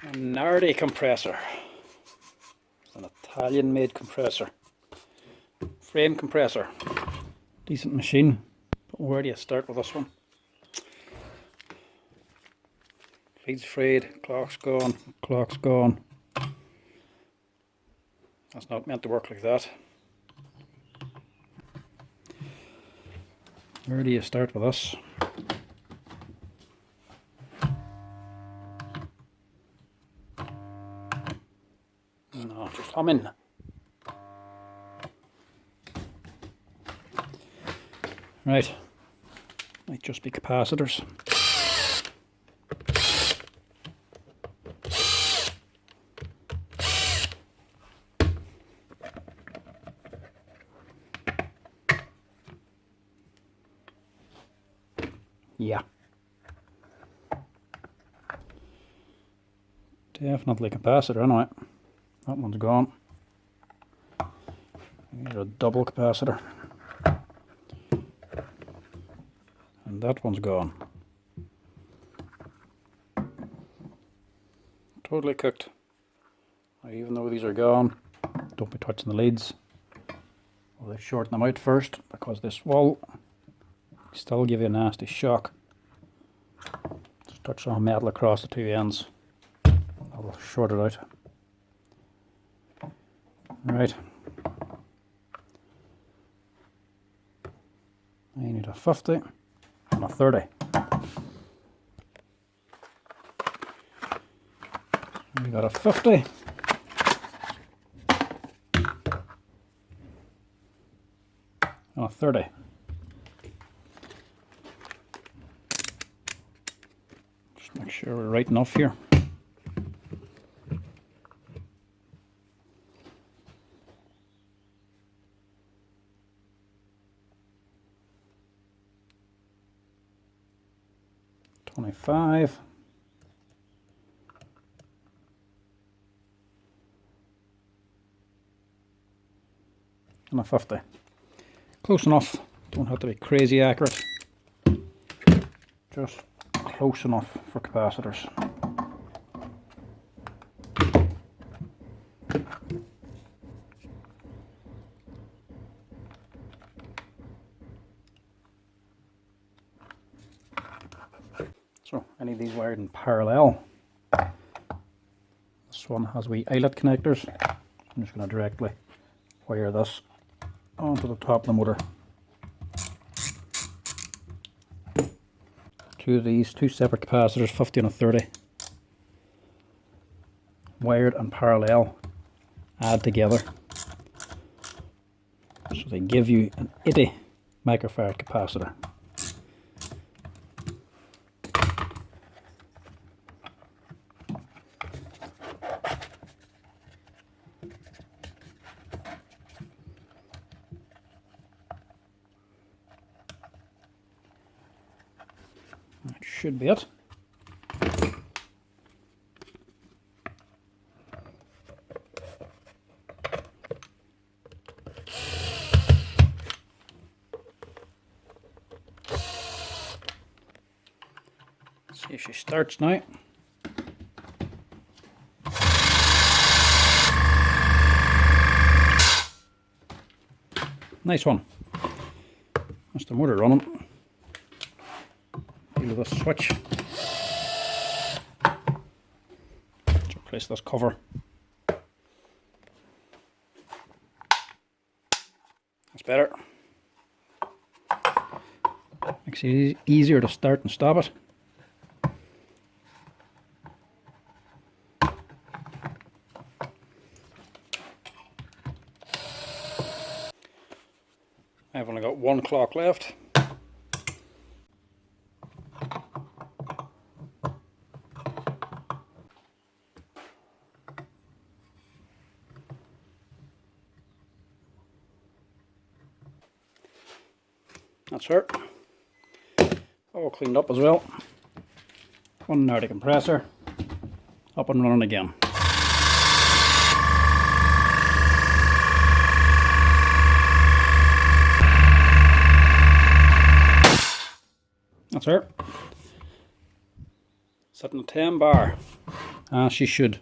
A Nardi compressor. It's an Italian made compressor. Frame compressor. Decent machine. But where do you start with this one? Lead's frayed, clock's gone, clock's gone. That's not meant to work like that. Where do you start with this? No, just come in. Right, might just be capacitors. Yeah. Definitely capacitor anyway. That one's gone. We need a double capacitor. And that one's gone. Totally cooked. Even though these are gone, don't be touching the leads. Well, shorten them out first, because this will still give you a nasty shock. Just touch some metal across the two ends. That'll short it out. Right. I need a 50 and a 30. We got a 50. And a 30. Just make sure we're right enough here. $25. And a 50. Close enough. Don't have to be crazy accurate. Just close enough for capacitors. So I need these wired in parallel. This one has wee eyelet connectors. I'm just going to directly wire this onto the top of the motor. Two of these, two separate capacitors, 50 and a 30. Wired in parallel, add together. So they give you an 80 microfarad capacitor. That should be it. See if she starts now. Nice one. That's the motor running. Deal with this switch. Let's replace this cover. That's better. Makes it easier to start and stop it. I've only got one clock left. That's her. All cleaned up as well. One Nardi compressor. Up and running again. That's her. Setting a 10 bar. As she should.